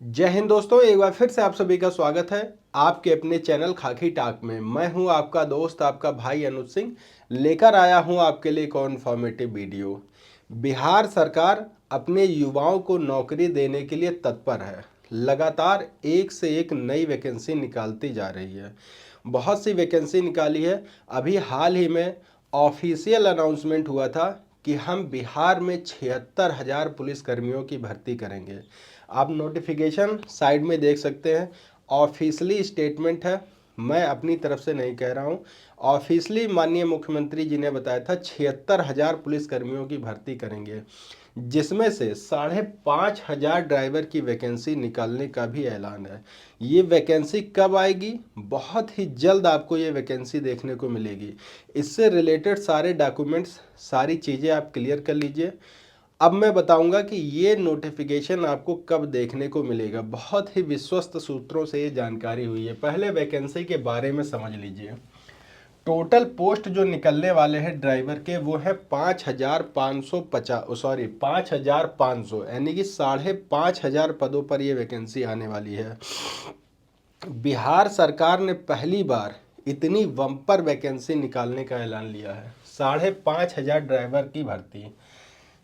जय हिंद दोस्तों, एक बार फिर से आप सभी का स्वागत है आपके अपने चैनल खाकी टाक में। मैं हूं आपका दोस्त, आपका भाई अनुज सिंह, लेकर आया हूं आपके लिए एक और इन्फॉर्मेटिव वीडियो। बिहार सरकार अपने युवाओं को नौकरी देने के लिए तत्पर है। लगातार एक से एक नई वैकेंसी निकालती जा रही है। बहुत सी वैकेंसी निकाली है। अभी हाल ही में ऑफिशियल अनाउंसमेंट हुआ था कि हम बिहार में 76,000 पुलिसकर्मियों की भर्ती करेंगे। आप नोटिफिकेशन साइड में देख सकते हैं। ऑफिशियली स्टेटमेंट है, मैं अपनी तरफ से नहीं कह रहा हूँ। ऑफिशियली माननीय मुख्यमंत्री जी ने बताया था 76,000 पुलिसकर्मियों की भर्ती करेंगे, जिसमें से 5,500 ड्राइवर की वैकेंसी निकालने का भी ऐलान है। ये वैकेंसी कब आएगी? बहुत ही जल्द आपको ये वैकेंसी देखने को मिलेगी। इससे रिलेटेड सारे डॉक्यूमेंट्स, सारी चीज़ें आप क्लियर कर लीजिए। अब मैं बताऊंगा कि ये नोटिफिकेशन आपको कब देखने को मिलेगा। बहुत ही विश्वस्त सूत्रों से ये जानकारी हुई है। पहले वैकेंसी के बारे में समझ लीजिए। टोटल पोस्ट जो निकलने वाले हैं ड्राइवर के वो है 5,500, यानी कि 5,500 पदों पर ये वैकेंसी आने वाली है। बिहार सरकार ने पहली बार इतनी बम्पर वैकेंसी निकालने का ऐलान लिया है। 5,500 ड्राइवर की भर्ती।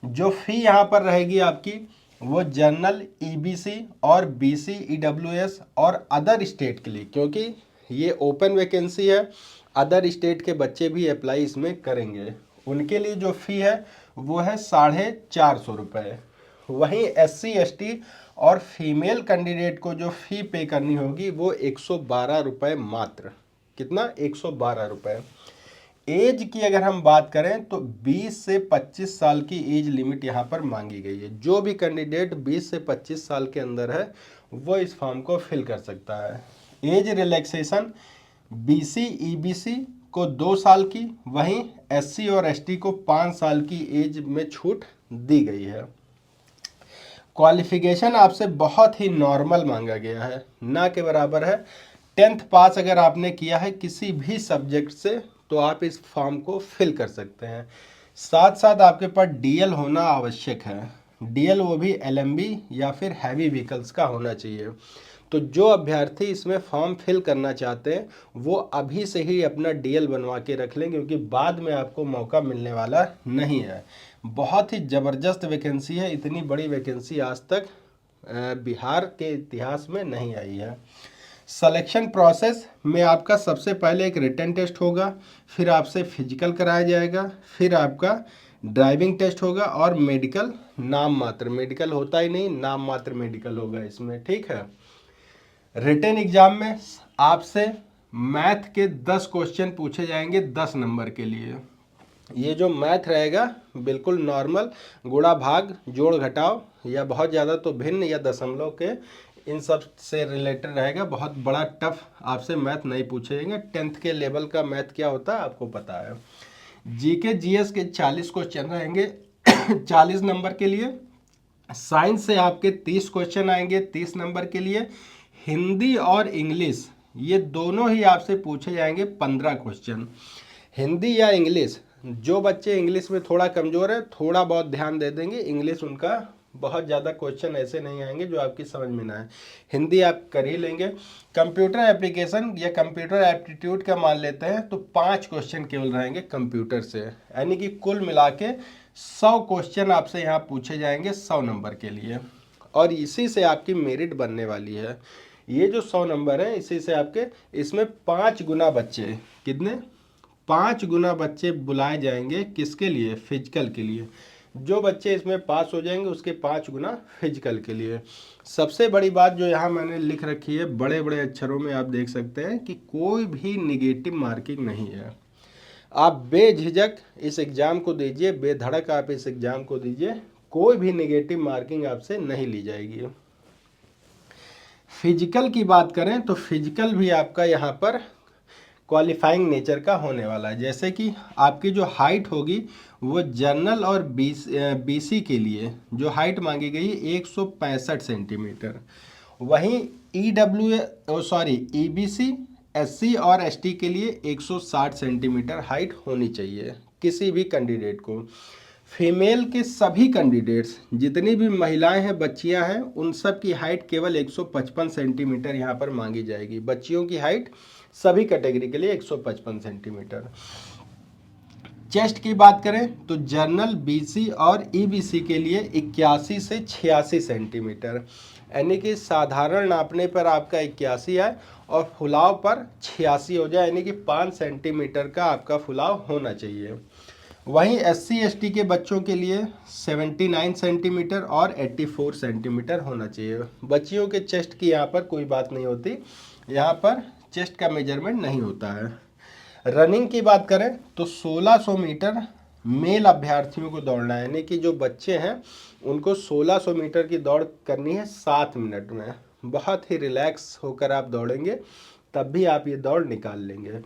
जो फी यहाँ पर रहेगी आपकी, वो जनरल, ईबीसी और बीसी, ईडब्ल्यूएस और अदर स्टेट के लिए, क्योंकि ये ओपन वैकेंसी है, अदर स्टेट के बच्चे भी अप्लाई इसमें करेंगे। उनके लिए जो फ़ी है वो है 450 रुपये। वहीं एससी एसटी और फीमेल कैंडिडेट को जो फ़ी पे करनी होगी वो 112 रुपये मात्र। कितना? 112 रुपये। एज की अगर हम बात करें तो 20 से 25 साल की एज लिमिट यहाँ पर मांगी गई है। जो भी कैंडिडेट 20 से 25 साल के अंदर है वो इस फॉर्म को फिल कर सकता है। एज रिलैक्सेशन बीसी ईबीसी को 2 साल की, वहीं एससी और एसटी को 5 साल की एज में छूट दी गई है। क्वालिफिकेशन आपसे बहुत ही नॉर्मल मांगा गया है, ना के बराबर है। 10th पास अगर आपने किया है किसी भी सब्जेक्ट से तो आप इस फॉर्म को फिल कर सकते हैं। साथ साथ आपके पास डीएल होना आवश्यक है। डीएल वो भी एलएमबी या फिर हैवी व्हीकल्स का होना चाहिए। तो जो अभ्यर्थी इसमें फॉर्म फिल करना चाहते हैं वो अभी से ही अपना डीएल बनवा के रख लें, क्योंकि बाद में आपको मौका मिलने वाला नहीं है। बहुत ही ज़बरदस्त वैकेंसी है। इतनी बड़ी वैकेंसी आज तक बिहार के इतिहास में नहीं आई है। सिलेक्शन प्रोसेस में आपका सबसे पहले एक रिटन टेस्ट होगा, फिर आपसे फिजिकल कराया जाएगा, फिर आपका ड्राइविंग टेस्ट होगा और मेडिकल नाम मात्र, मेडिकल होता ही नहीं, नाम मात्र मेडिकल होगा इसमें, ठीक है। रिटन एग्जाम में आपसे मैथ के 10 क्वेश्चन पूछे जाएंगे 10 नंबर के लिए। ये जो मैथ रहेगा बिल्कुल नॉर्मल, गुणा भाग जोड़ घटाव या बहुत ज़्यादा तो भिन्न या दशमलव के, इन सब से रिलेटेड रहेगा। बहुत बड़ा टफ आपसे मैथ नहीं पूछे जाएंगे। 10th के लेवल का मैथ क्या होता है आपको पता है। जीके जीएस के 40 क्वेश्चन रहेंगे 40 नंबर के लिए। साइंस से आपके 30 क्वेश्चन आएंगे 30 नंबर के लिए। हिंदी और इंग्लिश ये दोनों ही आपसे पूछे जाएंगे 15 क्वेश्चन। हिंदी या इंग्लिश, जो बच्चे इंग्लिश में थोड़ा कमज़ोर है थोड़ा बहुत ध्यान दे देंगे, इंग्लिश उनका बहुत ज़्यादा क्वेश्चन ऐसे नहीं आएंगे जो आपकी समझ में ना आए। हिंदी आप कर ही लेंगे। कंप्यूटर एप्लीकेशन या कंप्यूटर एप्टीट्यूड का मान लेते हैं तो 5 क्वेश्चन केवल रहेंगे कंप्यूटर से, यानी कि कुल मिला के 100 क्वेश्चन आपसे यहाँ पूछे जाएंगे 100 नंबर के लिए, और इसी से आपकी मेरिट बनने वाली है। ये जो 100 नंबर है इसी से आपके, इसमें 5 गुना बच्चे, कितने? 5 गुना बच्चे बुलाए जाएंगे। किसके लिए? फिजिकल के लिए। जो बच्चे इसमें पास हो जाएंगे उसके 5 गुना फिजिकल के लिए। सबसे बड़ी बात जो यहाँ मैंने लिख रखी है बड़े बड़े अक्षरों में, आप देख सकते हैं कि कोई भी निगेटिव मार्किंग नहीं है। आप बेझिझक इस एग्ज़ाम को दीजिए, बेधड़क आप इस एग्ज़ाम को दीजिए, कोई भी नेगेटिव मार्किंग आपसे नहीं ली जाएगी। फिजिकल की बात करें तो फिजिकल भी आपका यहाँ पर क्वालिफाइंग नेचर का होने वाला है। जैसे कि आपकी जो हाइट होगी वो जनरल और बीसी के लिए जो हाइट मांगी गई 165 सेंटीमीटर। वहीं ईबीसी, एससी और एसटी के लिए 160 सेंटीमीटर हाइट होनी चाहिए किसी भी कैंडिडेट को। फीमेल के सभी कैंडिडेट्स, जितनी भी महिलाएं हैं, बच्चियां हैं, उन सब की हाइट केवल 155 सेंटीमीटर यहाँ पर मांगी जाएगी। बच्चियों की हाइट सभी कैटेगरी के लिए 155 सेंटीमीटर। चेस्ट की बात करें तो जनरल, बीसी और ईबीसी के लिए 81 से 86 सेंटीमीटर, यानी कि साधारण नापने पर आपका 81 है और फुलाव पर 86 हो जाए, यानी कि 5 सेंटीमीटर का आपका फुलाव होना चाहिए। वहीं SC ST के बच्चों के लिए 79 सेंटीमीटर और 84 सेंटीमीटर होना चाहिए। बच्चियों के चेस्ट की यहाँ पर कोई बात नहीं होती, यहाँ पर चेस्ट का मेजरमेंट नहीं होता है। रनिंग की बात करें तो 1600 मीटर मेल अभ्यर्थियों को दौड़ना है, यानी कि जो बच्चे हैं उनको 1600 मीटर की दौड़ करनी है 7 मिनट में। बहुत ही रिलैक्स होकर आप दौड़ेंगे तब भी आप ये दौड़ निकाल लेंगे।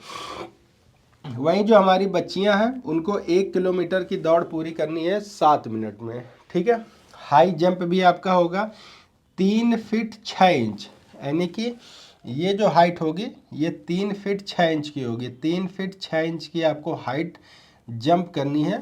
वहीं जो हमारी बच्चियां हैं उनको 1 किलोमीटर की दौड़ पूरी करनी है 7 मिनट में, ठीक है। हाई जंप भी आपका होगा 3 फीट 6 इंच, यानी कि ये जो हाइट होगी ये 3 फीट 6 इंच की होगी। 3 फीट 6 इंच की आपको हाइट जंप करनी है।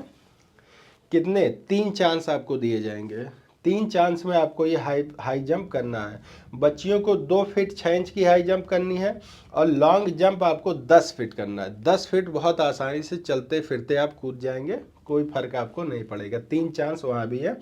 कितने? 3 चांस आपको दिए जाएंगे। 3 चांस में आपको ये हाई जंप करना है। बच्चियों को 2 फीट 6 इंच की हाई जंप करनी है और लॉन्ग जंप आपको 10 फीट करना है। 10 फीट बहुत आसानी से चलते फिरते आप कूद जाएंगे, कोई फर्क आपको नहीं पड़ेगा। 3 चांस वहाँ भी है।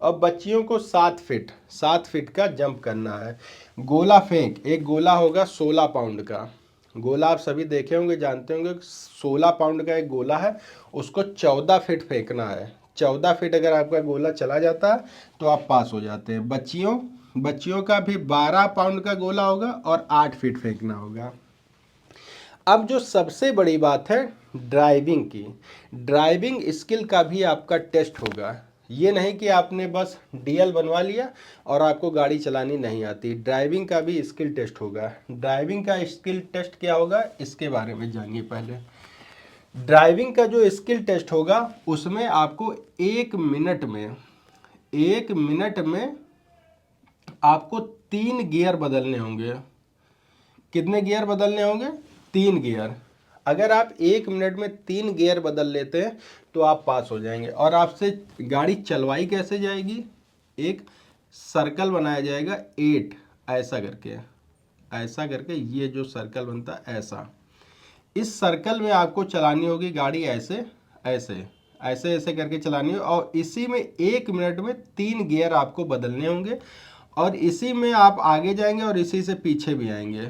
और बच्चियों को 7 फीट का जंप करना है। गोला फेंक, एक गोला होगा 16 पाउंड का गोला, आप सभी देखे होंगे, जानते होंगे। 16 पाउंड का एक गोला है, उसको 14 फीट फेंकना है। 14 फीट अगर आपका गोला चला जाता है तो आप पास हो जाते हैं। बच्चियों का भी 12 पाउंड का गोला होगा और 8 फीट फेंकना होगा। अब जो सबसे बड़ी बात है ड्राइविंग की, ड्राइविंग स्किल का भी आपका टेस्ट होगा। ये नहीं कि आपने बस डीएल बनवा लिया और आपको गाड़ी चलानी नहीं आती, ड्राइविंग का भी स्किल टेस्ट होगा। ड्राइविंग का स्किल टेस्ट क्या होगा इसके बारे में जानिए पहले। ड्राइविंग का जो स्किल टेस्ट होगा उसमें आपको 1 मिनट में आपको 3 गियर बदलने होंगे। कितने गियर बदलने होंगे? 3 गियर। अगर आप 1 मिनट में 3 गियर बदल लेते हैं तो आप पास हो जाएंगे। और आपसे गाड़ी चलवाई कैसे जाएगी? एक सर्कल बनाया जाएगा 8, ऐसा करके ये जो सर्कल बनता है ऐसा, इस सर्कल में आपको चलानी होगी गाड़ी, ऐसे करके चलानी है। और इसी में 1 मिनट में 3 गियर आपको बदलने होंगे और इसी में आप आगे जाएंगे और इसी से पीछे भी आएंगे।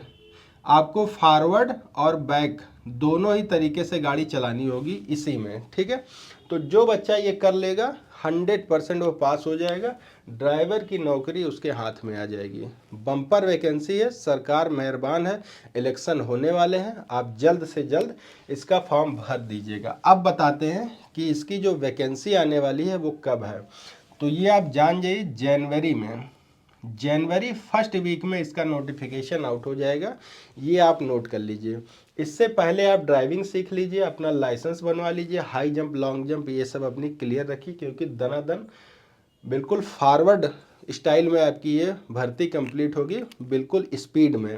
आपको फॉरवर्ड और बैक दोनों ही तरीके से गाड़ी चलानी होगी इसी में, ठीक है। तो जो बच्चा ये कर लेगा 100% वो पास हो जाएगा, ड्राइवर की नौकरी उसके हाथ में आ जाएगी। बम्पर वैकेंसी है, सरकार मेहरबान है, इलेक्शन होने वाले हैं, आप जल्द से जल्द इसका फॉर्म भर दीजिएगा। अब बताते हैं कि इसकी जो वैकेंसी आने वाली है वो कब है। तो ये आप जान जाइए, जनवरी फर्स्ट वीक में इसका नोटिफिकेशन आउट हो जाएगा, ये आप नोट कर लीजिए। इससे पहले आप ड्राइविंग सीख लीजिए, अपना लाइसेंस बनवा लीजिए, हाई जंप, लॉन्ग जंप ये सब अपनी क्लियर रखिए, क्योंकि दनादन बिल्कुल फॉरवर्ड स्टाइल में आपकी ये भर्ती कंप्लीट होगी, बिल्कुल स्पीड में।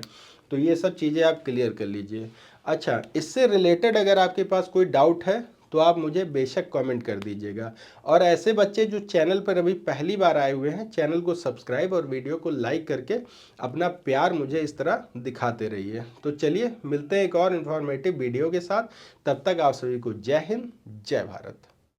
तो ये सब चीज़ें आप क्लियर कर लीजिए। अच्छा, इससे रिलेटेड अगर आपके पास कोई डाउट है तो आप मुझे बेशक कमेंट कर दीजिएगा। और ऐसे बच्चे जो चैनल पर अभी पहली बार आए हुए हैं, चैनल को सब्सक्राइब और वीडियो को लाइक करके अपना प्यार मुझे इस तरह दिखाते रहिए। तो चलिए मिलते हैं एक और इन्फॉर्मेटिव वीडियो के साथ, तब तक आप सभी को जय हिंद, जय भारत।